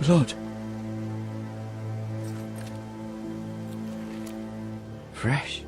Blood. Fresh.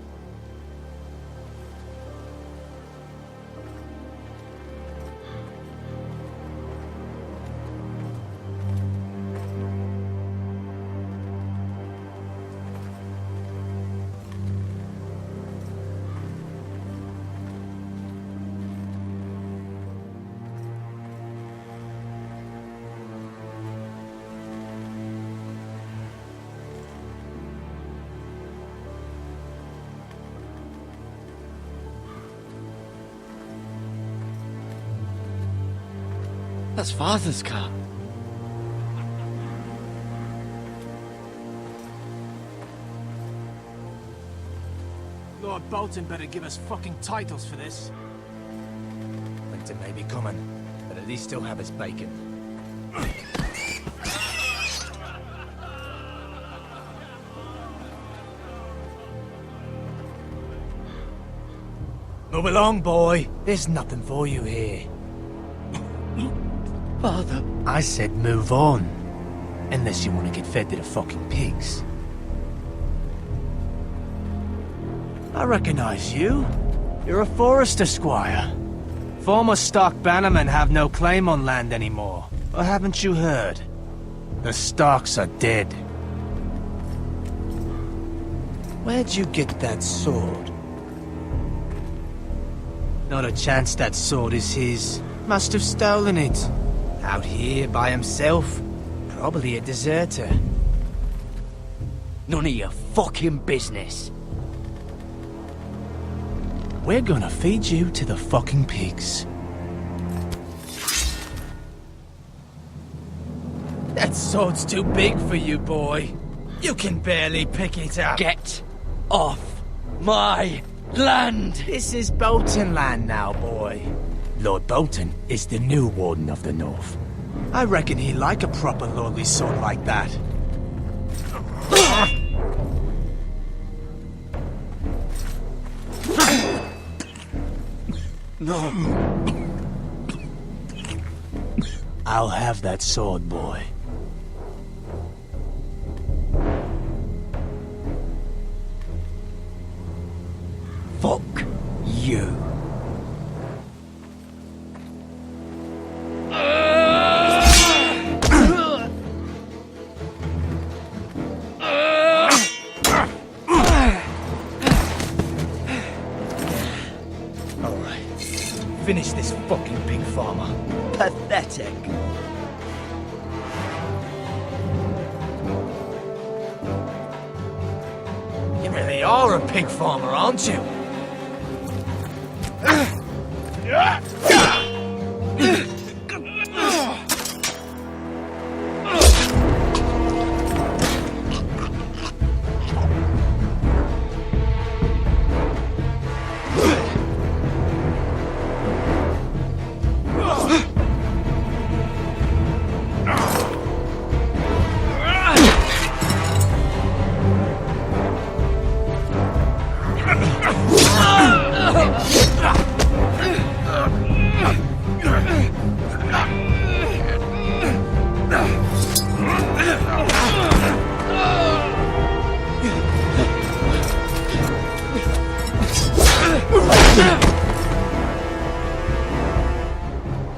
That's Father's car. Lord Bolton better give us fucking titles for this. Winter may be coming, but at least he'll have his bacon. Move along, boy. There's nothing for you here. Father. I said move on. Unless you want to get fed to the fucking pigs. I recognize you. You're a Forrester squire. Former Stark bannermen have no claim on land anymore. Or haven't you heard? The Starks are dead. Where'd you get that sword? Not a chance that sword is his. Must have stolen it. Out here by himself? Probably a deserter. None of your fucking business. We're gonna feed you to the fucking pigs. That sword's too big for you, boy. You can barely pick it up. Get off my land! This is Bolton land now, boy. Lord Bolton is the new Warden of the North. I reckon he'd like a proper lordly sword like that. No. I'll have that sword, boy. Fuck you. Finish this fucking pig farmer. Pathetic. You really are a pig farmer, aren't you?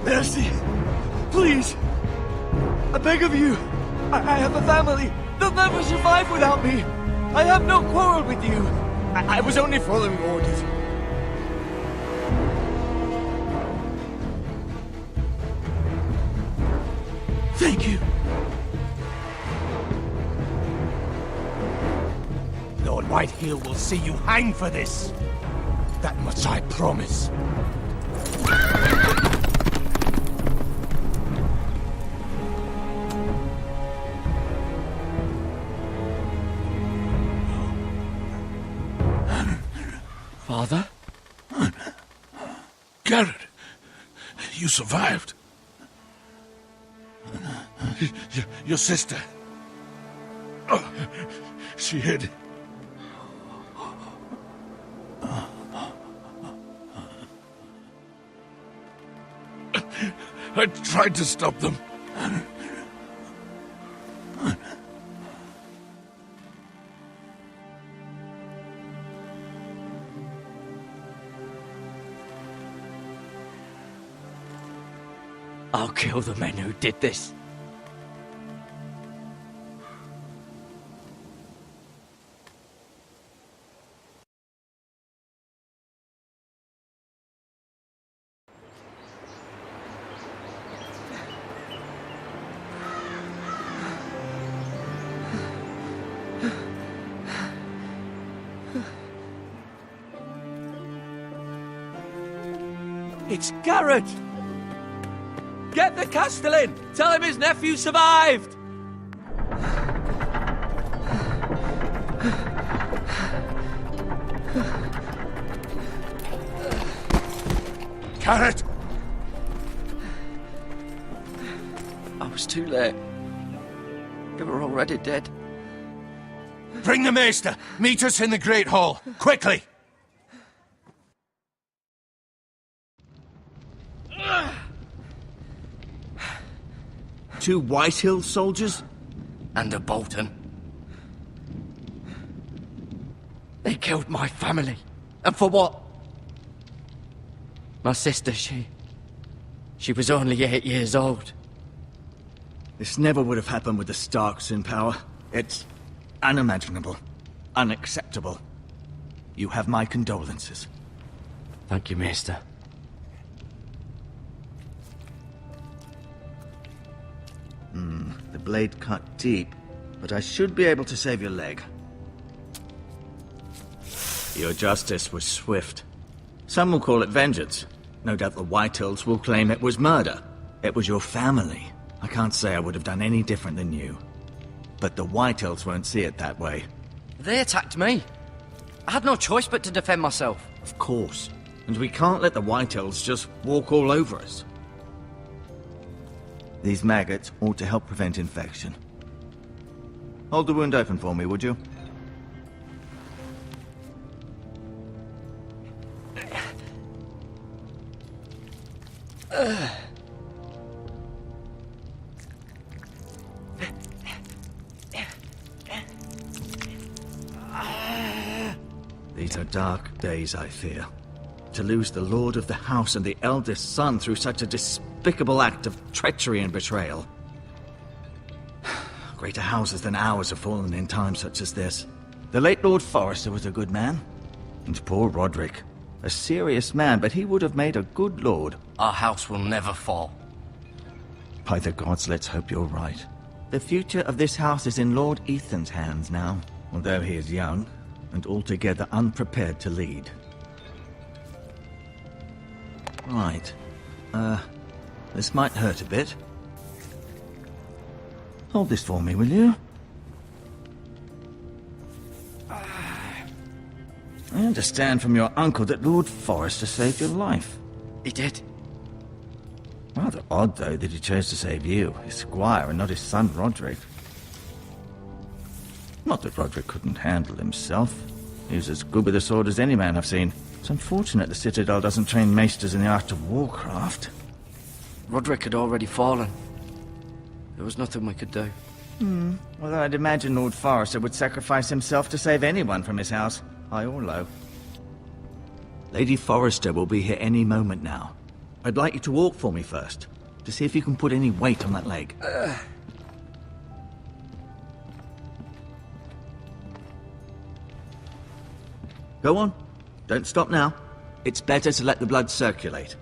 Mercy! Please! I beg of you! I have a family! They'll never survive without me! I have no quarrel with you! I was only following orders. Thank you. Lord Whitehill will see you hang for this. That much I promise. Father? Garrett, you survived. Your sister. Oh, she hid. I tried to stop them. I'll kill the men who did this. It's Garrett! Get the Castellan! Tell him his nephew survived! Garrett! I was too late. They were already dead. Bring the maester! Meet us in the Great Hall! Quickly! Two Whitehill soldiers? And a Bolton. They killed my family. And for what? My sister, she was only 8 years old. This never would have happened with the Starks in power. It's unimaginable. Unacceptable. You have my condolences. Thank you, Maester. The blade cut deep, but I should be able to save your leg. Your justice was swift. Some will call it vengeance. No doubt the Whitehills will claim it was murder. It was your family. I can't say I would have done any different than you. But the Whitehills won't see it that way. They attacked me. I had no choice but to defend myself. Of course. And we can't let the Whitehills just walk all over us. These maggots ought to help prevent infection. Hold the wound open for me, would you? These are dark days, I fear. To lose the lord of the house and the eldest son through such a despicable act of treachery and betrayal. Greater houses than ours have fallen in times such as this. The late Lord Forrester was a good man. And poor Roderick. A serious man, but he would have made a good lord. Our house will never fall. By the gods, let's hope you're right. The future of this house is in Lord Ethan's hands now, although he is young and altogether unprepared to lead. Right. This might hurt a bit. Hold this for me, will you? I understand from your uncle that Lord Forrester saved your life. He did. Rather odd, though, that he chose to save you, his squire, and not his son Roderick. Not that Roderick couldn't handle himself. He was as good with a sword as any man I've seen. It's unfortunate the Citadel doesn't train maesters in the art of warcraft. Roderick had already fallen. There was nothing we could do. Well, I'd imagine Lord Forrester would sacrifice himself to save anyone from his house, high or low. Lady Forrester will be here any moment now. I'd like you to walk for me first, to see if you can put any weight on that leg. Go on. Don't stop now. It's better to let the blood circulate.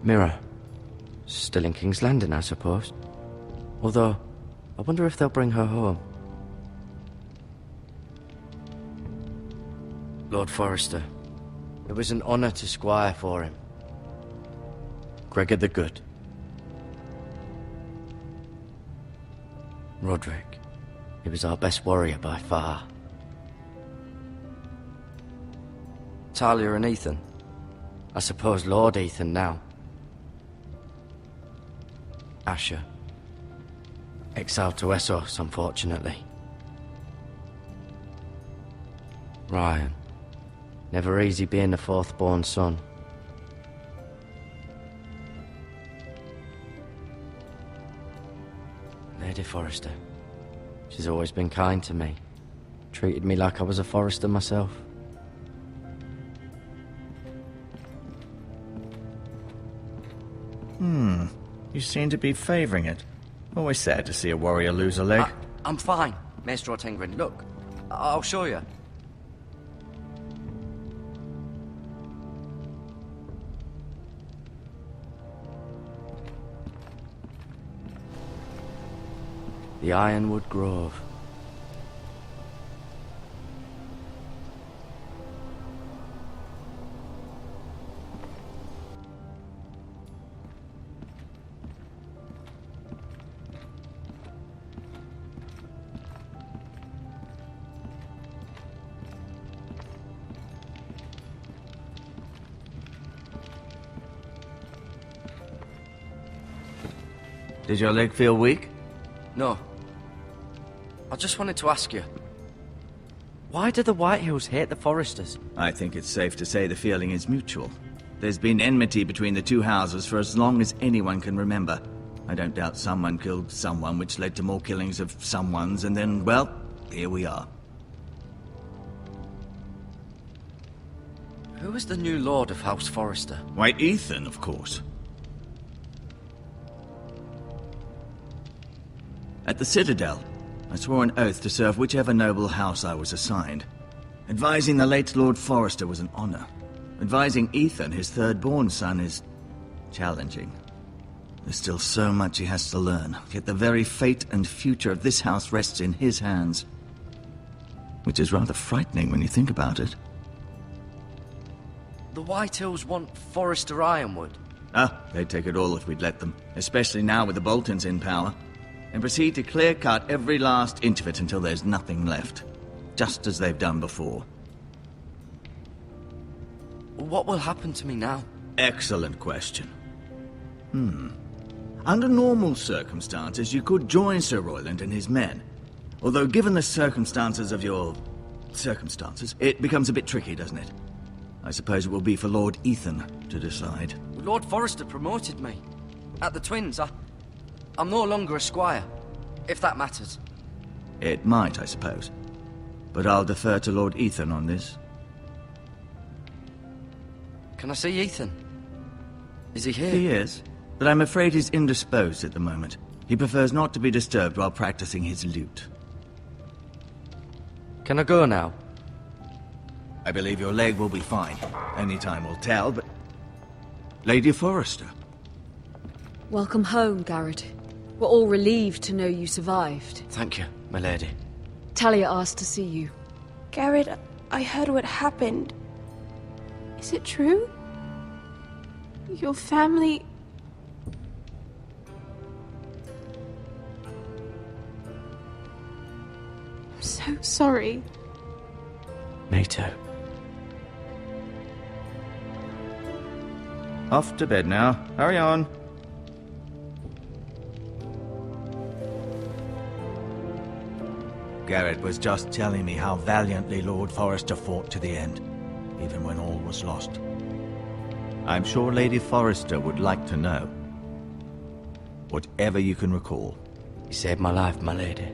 Mirror. Still in King's Landing, I suppose. Although, I wonder if they'll bring her home. Lord Forrester. It was an honor to squire for him. Gregor the Good. Roderick. He was our best warrior by far. Talia and Ethan. I suppose Lord Ethan now. Asher. Exiled to Westeros, unfortunately. Ryan. Never easy being the fourth-born son. Lady Forrester. She's always been kind to me. Treated me like I was a Forrester myself. You seem to be favoring it. Always sad to see a warrior lose a leg. I'm fine, Maester Ortengrin. Look, I'll show you. The Ironwood Grove. Did your leg feel weak? No. I just wanted to ask you. Why do the Whitehills hate the Forresters? I think it's safe to say the feeling is mutual. There's been enmity between the two houses for as long as anyone can remember. I don't doubt someone killed someone, which led to more killings of someones, and then, well, here we are. Who is the new Lord of House Forrester? Why, Ethan, of course. At the Citadel, I swore an oath to serve whichever noble house I was assigned. Advising the late Lord Forrester was an honor. Advising Ethan, his third-born son, is challenging. There's still so much he has to learn, yet the very fate and future of this house rests in his hands. Which is rather frightening when you think about it. The Whitehills want Forrester Ironwood. They'd take it all if we'd let them, especially now with the Boltons in power. And proceed to clear-cut every last inch of it until there's nothing left. Just as they've done before. What will happen to me now? Excellent question. Under normal circumstances, you could join Sir Royland and his men. Although given the circumstances of your... circumstances, it becomes a bit tricky, doesn't it? I suppose it will be for Lord Ethan to decide. Lord Forrester promoted me. At the Twins, I'm no longer a squire, if that matters. It might, I suppose. But I'll defer to Lord Ethan on this. Can I see Ethan? Is he here? He is, but I'm afraid he's indisposed at the moment. He prefers not to be disturbed while practicing his lute. Can I go now? I believe your leg will be fine. Only time will tell, but... Lady Forrester. Welcome home, Garrett. We're all relieved to know you survived. Thank you, my lady. Talia asked to see you. Garrett, I heard what happened. Is it true? Your family... I'm so sorry. Me too. Off to bed now. Hurry on. Garrett was just telling me how valiantly Lord Forrester fought to the end, even when all was lost. I'm sure Lady Forrester would like to know. Whatever you can recall. You saved my life, my lady.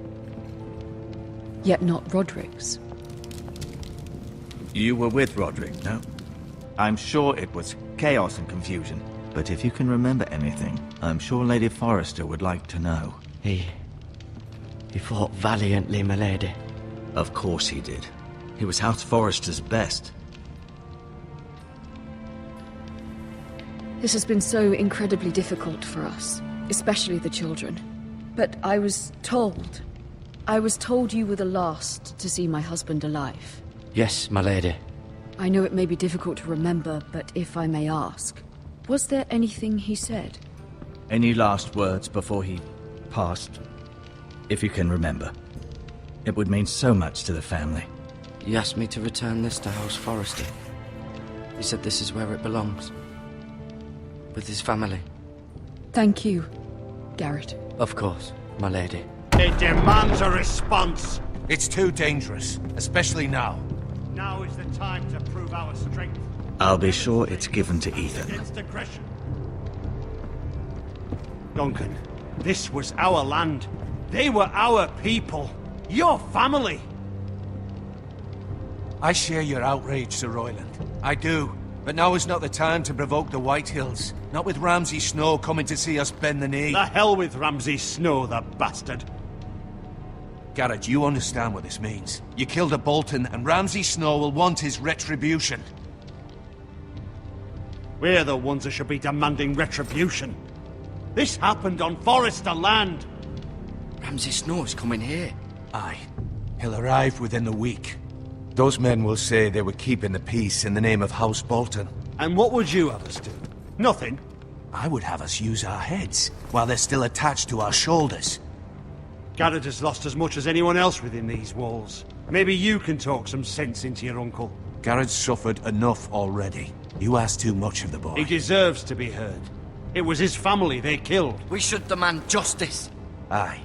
Yet not Roderick's. You were with Roderick, no? I'm sure it was chaos and confusion. But if you can remember anything, I'm sure Lady Forrester would like to know. He fought valiantly, my lady. Of course he did. He was House Forrester's best. This has been so incredibly difficult for us, especially the children. But I was told you were the last to see my husband alive. Yes, my lady. I know it may be difficult to remember, but if I may ask, was there anything he said? Any last words before he passed? If you can remember. It would mean so much to the family. He asked me to return this to House Forrester. He said this is where it belongs. With his family. Thank you, Garrett. Of course, my lady. It demands a response. It's too dangerous, especially now. Now is the time to prove our strength. I'll be sure it's given to Ethan. Against aggression. Duncan, this was our land. They were our people. Your family. I share your outrage, Sir Royland. I do. But now is not the time to provoke the White Hills. Not with Ramsay Snow coming to see us bend the knee. The hell with Ramsay Snow, the bastard. Garrett, you understand what this means. You killed a Bolton, and Ramsay Snow will want his retribution. We're the ones that should be demanding retribution. This happened on Forrester land. Ramsay Snow's coming here. Aye. He'll arrive within the week. Those men will say they were keeping the peace in the name of House Bolton. And what would you have us do? Nothing. I would have us use our heads, while they're still attached to our shoulders. Garrett has lost as much as anyone else within these walls. Maybe you can talk some sense into your uncle. Garrett's suffered enough already. You ask too much of the boy. He deserves to be heard. It was his family they killed. We should demand justice. Aye.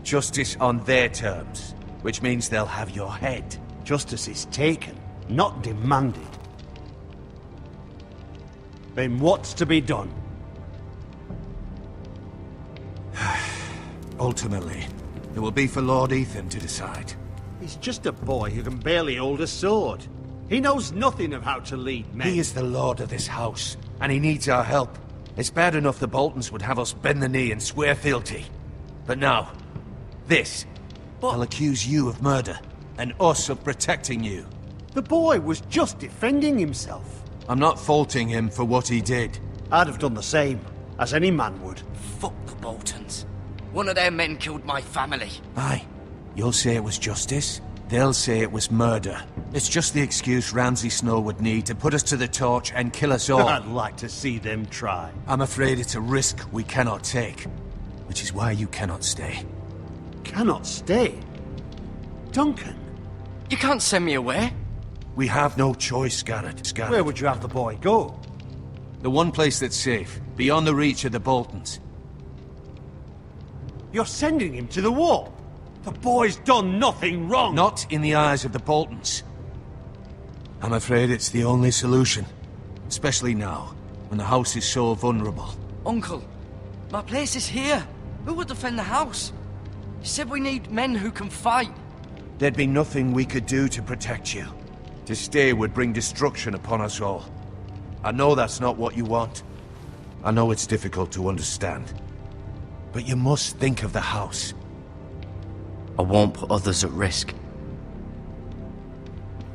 Justice on their terms, which means they'll have your head. Justice is taken, not demanded. Then what's to be done? Ultimately, it will be for Lord Ethan to decide. He's just a boy who can barely hold a sword. He knows nothing of how to lead men. He is the lord of this house, and he needs our help. It's bad enough the Boltons would have us bend the knee and swear fealty. But now, this. They'll accuse you of murder, and us of protecting you. The boy was just defending himself. I'm not faulting him for what he did. I'd have done the same, as any man would. Fuck the Boltons. One of their men killed my family. Aye. You'll say it was justice. They'll say it was murder. It's just the excuse Ramsay Snow would need to put us to the torch and kill us all. I'd like to see them try. I'm afraid it's a risk we cannot take. Which is why you cannot stay. Cannot stay? Duncan? You can't send me away. We have no choice, Garrett. Where would you have the boy go? The one place that's safe, beyond the reach of the Boltons. You're sending him to the wall? The boy's done nothing wrong! Not in the eyes of the Boltons. I'm afraid it's the only solution. Especially now, when the house is so vulnerable. Uncle, my place is here. Who will defend the house? You said we need men who can fight. There'd be nothing we could do to protect you. To stay would bring destruction upon us all. I know that's not what you want. I know it's difficult to understand. But you must think of the house. I won't put others at risk.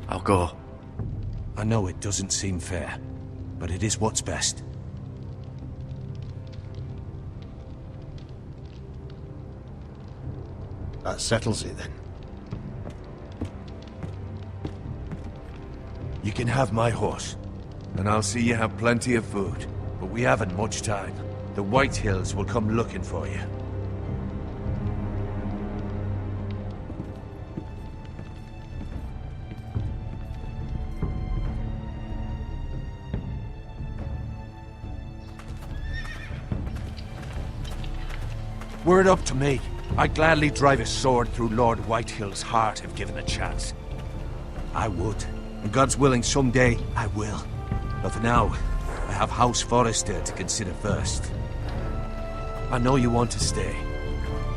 I'll go. I know it doesn't seem fair, but it is what's best. That settles it then. You can have my horse, and I'll see you have plenty of food. But we haven't much time. The White Hills will come looking for you. Were it up to me, I'd gladly drive a sword through Lord Whitehill's heart if given the chance. I would. And God's willing, someday I will. But for now, I have House Forrester to consider first. I know you want to stay,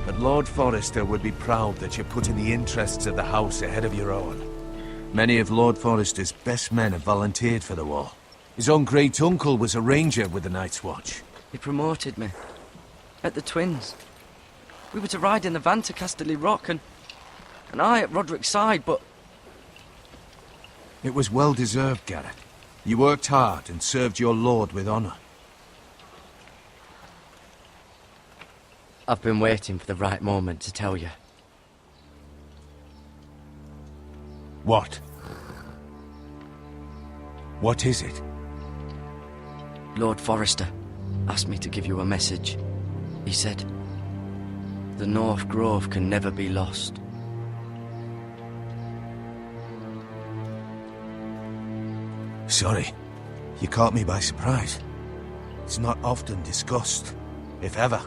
but Lord Forrester would be proud that you're putting the interests of the house ahead of your own. Many of Lord Forrester's best men have volunteered for the war. His own great-uncle was a ranger with the Night's Watch. He promoted me. At the Twins. We were to ride in the van to Casterly Rock, and I at Roderick's side, but... It was well-deserved, Garrett. You worked hard and served your lord with honor. I've been waiting for the right moment to tell you. What? What is it? Lord Forrester asked me to give you a message. He said, the North Grove can never be lost. Sorry. You caught me by surprise. It's not often discussed, if ever.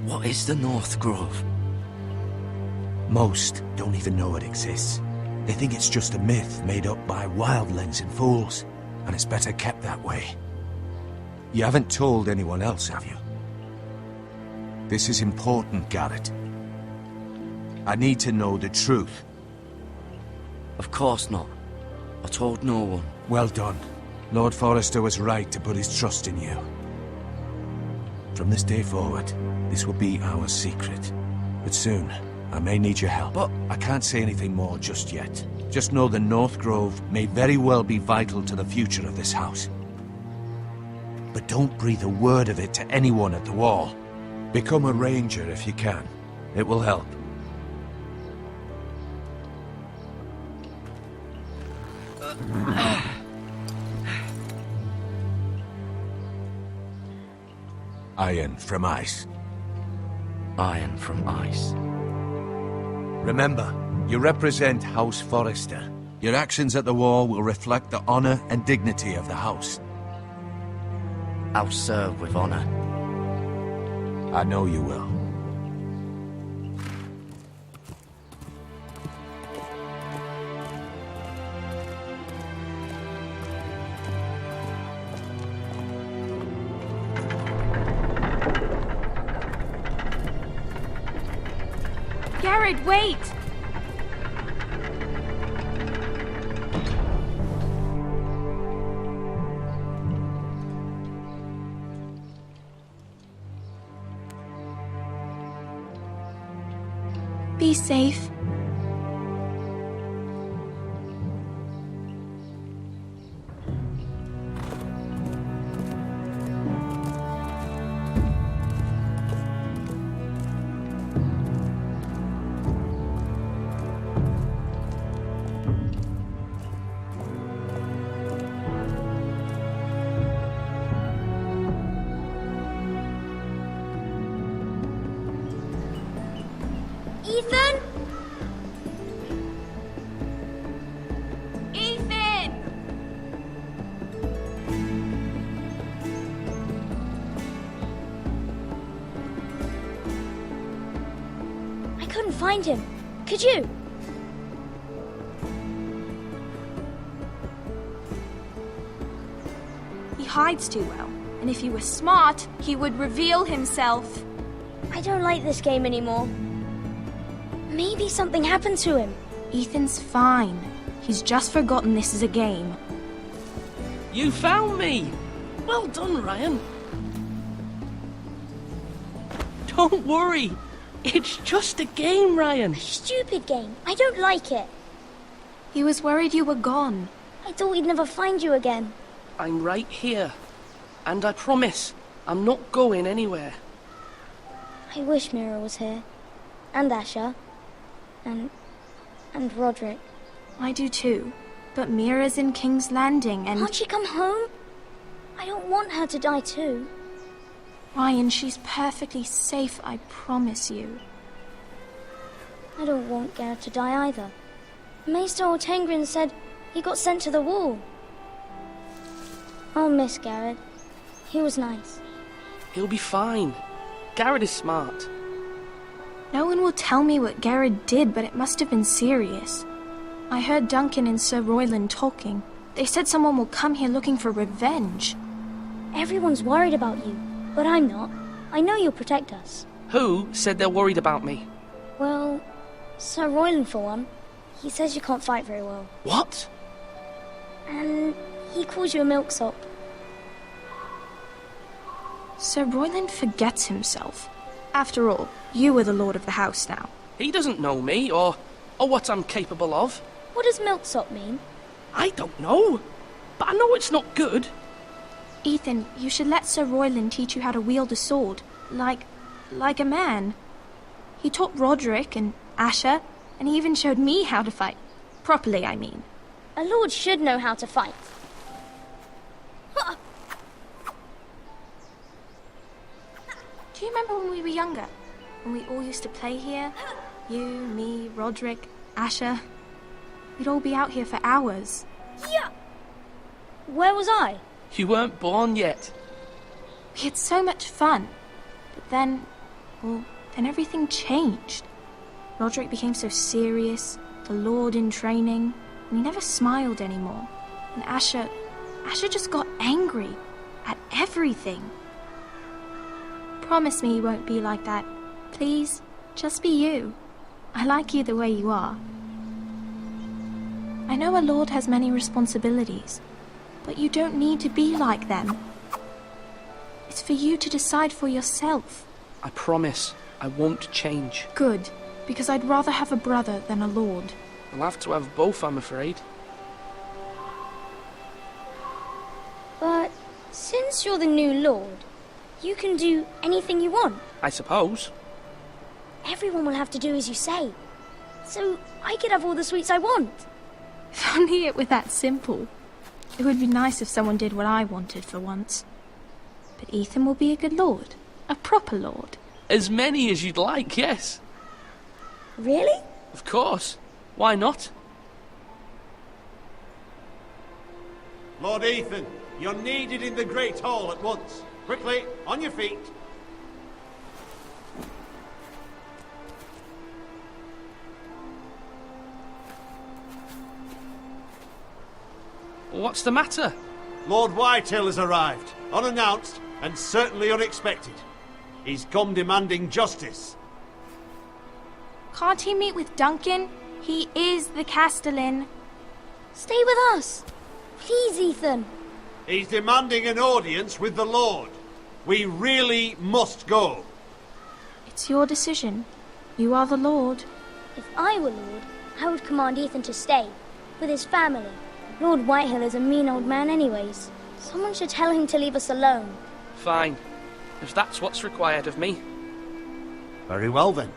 What is the North Grove? Most don't even know it exists. They think it's just a myth made up by wildlings and fools, and it's better kept that way. You haven't told anyone else, have you? This is important, Garrett. I need to know the truth. Of course not. I told no one. Well done. Lord Forrester was right to put his trust in you. From this day forward, this will be our secret. But soon, I may need your help. But I can't say anything more just yet. Just know the North Grove may very well be vital to the future of this house. But don't breathe a word of it to anyone at the Wall. Become a ranger if you can. It will help. Iron from ice. Iron from ice. Remember, you represent House Forrester. Your actions at the Wall will reflect the honor and dignity of the house. I'll serve with honor. I know you will. Garrett, wait! Be safe. Ethan? Ethan! I couldn't find him. Could you? He hides too well, and if he were smart, he would reveal himself. I don't like this game anymore. Maybe something happened to him. Ethan's fine. He's just forgotten this is a game. You found me! Well done, Ryan. Don't worry. It's just a game, Ryan. Stupid game. I don't like it. He was worried you were gone. I thought we'd never find you again. I'm right here. And I promise, I'm not going anywhere. I wish Mira was here. And Asher. And Roderick. I do too. But Mira's in King's Landing and... Can't she come home? I don't want her to die too. Ryan, she's perfectly safe, I promise you. I don't want Garrett to die either. Maester Ortengrin said he got sent to the Wall. I'll miss Garrett. He was nice. He'll be fine. Garrett is smart. No one will tell me what Garrett did, but it must have been serious. I heard Duncan and Sir Royland talking. They said someone will come here looking for revenge. Everyone's worried about you, but I'm not. I know you'll protect us. Who said they're worried about me? Well, Sir Royland for one. He says you can't fight very well. What? And he calls you a milksop. Sir Royland forgets himself. After all, you are the lord of the house now. He doesn't know me, or what I'm capable of. What does milksop mean? I don't know, but I know it's not good. Ethan, you should let Sir Royland teach you how to wield a sword, like a man. He taught Roderick and Asher, and he even showed me how to fight. Properly, I mean. A lord should know how to fight. Do you remember when we were younger? When we all used to play here? You, me, Roderick, Asher. We'd all be out here for hours. Yeah! Where was I? You weren't born yet. We had so much fun. But then everything changed. Roderick became so serious, the Lord in training, and he never smiled anymore. And Asher just got angry at everything. Promise me you won't be like that. Please, just be you. I like you the way you are. I know a lord has many responsibilities, but you don't need to be like them. It's for you to decide for yourself. I promise I won't change. Good, because I'd rather have a brother than a lord. I'll have to have both, I'm afraid. But since you're the new lord, you can do anything you want. I suppose. Everyone will have to do as you say. So I could have all the sweets I want. If only it were that simple. It would be nice if someone did what I wanted for once. But Ethan will be a good lord. A proper lord. As many as you'd like, yes. Really? Of course. Why not? Lord Ethan, you're needed in the Great Hall at once. Quickly, on your feet. What's the matter? Lord Whitehill has arrived, unannounced and certainly unexpected. He's come demanding justice. Can't he meet with Duncan? He is the Castellan. Stay with us. Please, Ethan. He's demanding an audience with the Lord. We really must go. It's your decision. You are the lord. If I were lord, I would command Ethan to stay, with his family. Lord Whitehill is a mean old man anyways. Someone should tell him to leave us alone. Fine. If that's what's required of me. Very well then.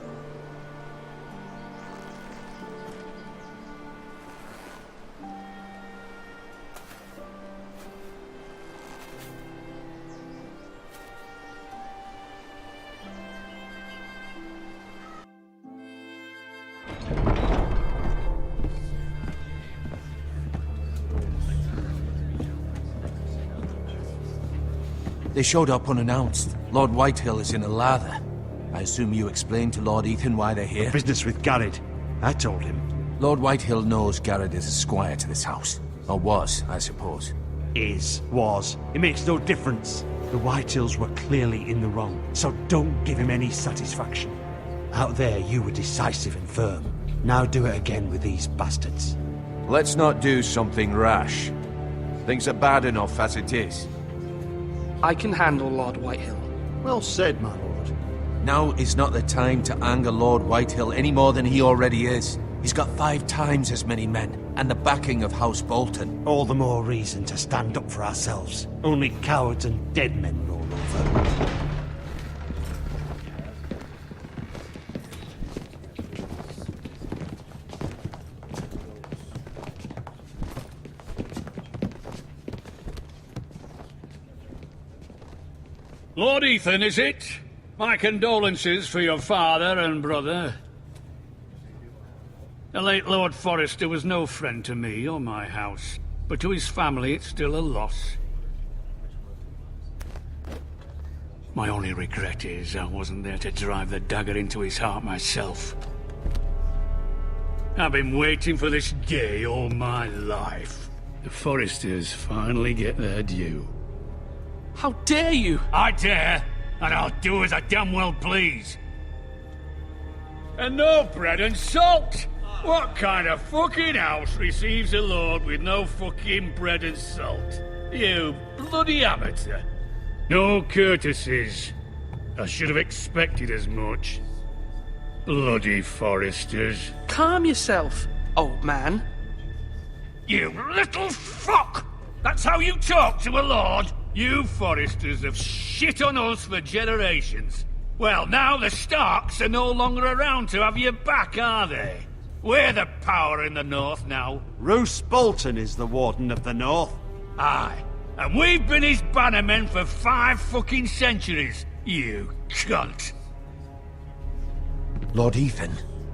They showed up unannounced. Lord Whitehill is in a lather. I assume you explained to Lord Ethan why they're here? Business with Garrett. I told him. Lord Whitehill knows Garrett is a squire to this house. Or was, I suppose. Was. It makes no difference. The Whitehills were clearly in the wrong, so don't give him any satisfaction. Out there, you were decisive and firm. Now do it again with these bastards. Let's not do something rash. Things are bad enough as it is. I can handle Lord Whitehill. Well said, my lord. Now is not the time to anger Lord Whitehill any more than he already is. He's got 5 times as many men, and the backing of House Bolton. All the more reason to stand up for ourselves. Only cowards and dead men roll over. Lord Ethan, is it? My condolences for your father and brother. The late Lord Forrester was no friend to me or my house, but to his family it's still a loss. My only regret is I wasn't there to drive the dagger into his heart myself. I've been waiting for this day all my life. The Forresters finally get their due. How dare you! I dare, and I'll do as I damn well please. And no bread and salt! What kind of fucking house receives a lord with no fucking bread and salt? You bloody amateur. No courtesies. I should have expected as much. Bloody Forresters. Calm yourself, old man. You little fuck! That's how you talk to a lord? You Forresters have shit on us for generations. Well, now the Starks are no longer around to have your back, are they? We're the power in the north now. Roose Bolton is the Warden of the North. Aye, and we've been his bannermen for 5 fucking centuries, you cunt. Lord Ethan,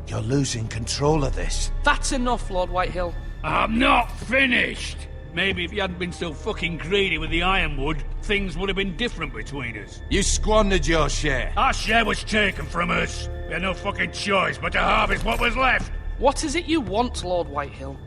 you're losing control of this. That's enough, Lord Whitehill. I'm not finished! Maybe if you hadn't been so fucking greedy with the ironwood, things would have been different between us. You squandered your share. Our share was taken from us. We had no fucking choice but to harvest what was left. What is it you want, Lord Whitehill?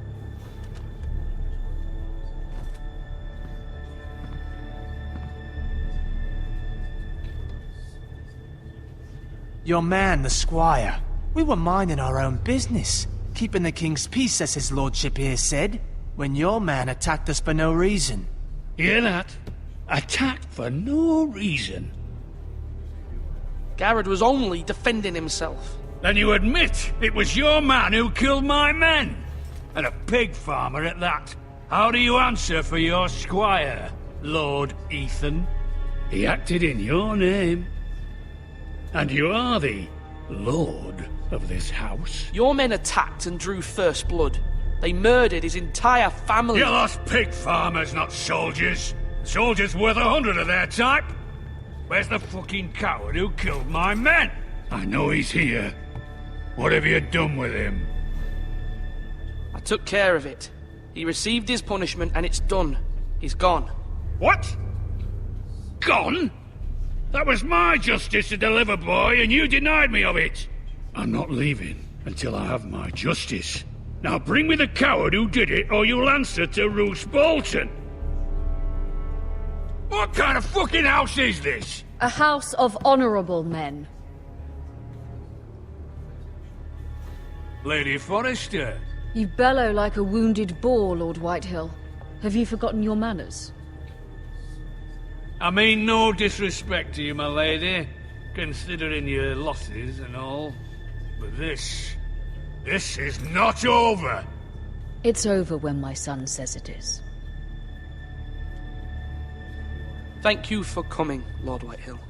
Your man, the squire. We were minding our own business, keeping the king's peace, as his lordship here said, when your man attacked us for no reason. Hear that? Attacked for no reason. Garrett was only defending himself. Then you admit it was your man who killed my men? And a pig farmer at that. How do you answer for your squire, Lord Ethan? He acted in your name. And you are the lord of this house. Your men attacked and drew first blood. They murdered his entire family. You lost pig farmers, not soldiers. Soldiers worth 100 of their type. Where's the fucking coward who killed my men? I know he's here. What have you done with him? I took care of it. He received his punishment and it's done. He's gone. What? Gone? That was my justice to deliver, boy, and you denied me of it. I'm not leaving until I have my justice. Now bring me the coward who did it, or you'll answer to Roose Bolton. What kind of fucking house is this? A house of honorable men. Lady Forrester. You bellow like a wounded boar, Lord Whitehill. Have you forgotten your manners? I mean no disrespect to you, my lady, considering your losses and all. But this is not over. It's over when my son says it is. Thank you for coming, Lord Whitehill.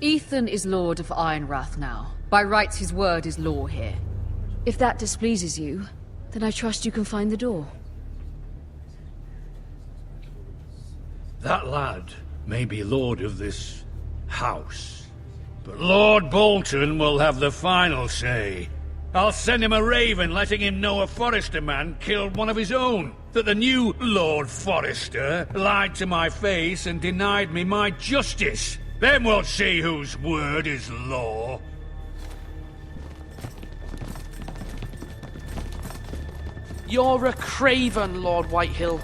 Ethan is Lord of Ironrath now. By rights, his word is law here. If that displeases you, then I trust you can find the door. That lad may be lord of this house, but Lord Bolton will have the final say. I'll send him a raven letting him know a Forrester man killed one of his own. That the new Lord Forrester lied to my face and denied me my justice. Then we'll see whose word is law. You're a craven, Lord Whitehill.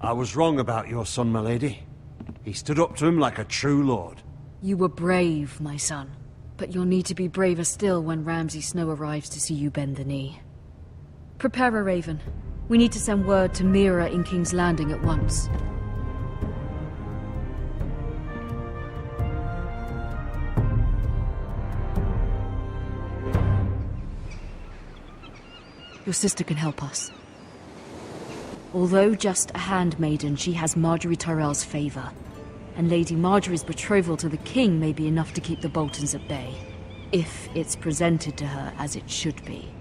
I was wrong about your son, my lady. He stood up to him like a true lord. You were brave, my son. But you'll need to be braver still when Ramsay Snow arrives to see you bend the knee. Prepare a raven. We need to send word to Mira in King's Landing at once. Your sister can help us. Although just a handmaiden, she has Marjorie Tyrell's favor. And Lady Marjorie's betrothal to the king may be enough to keep the Boltons at bay. If it's presented to her as it should be.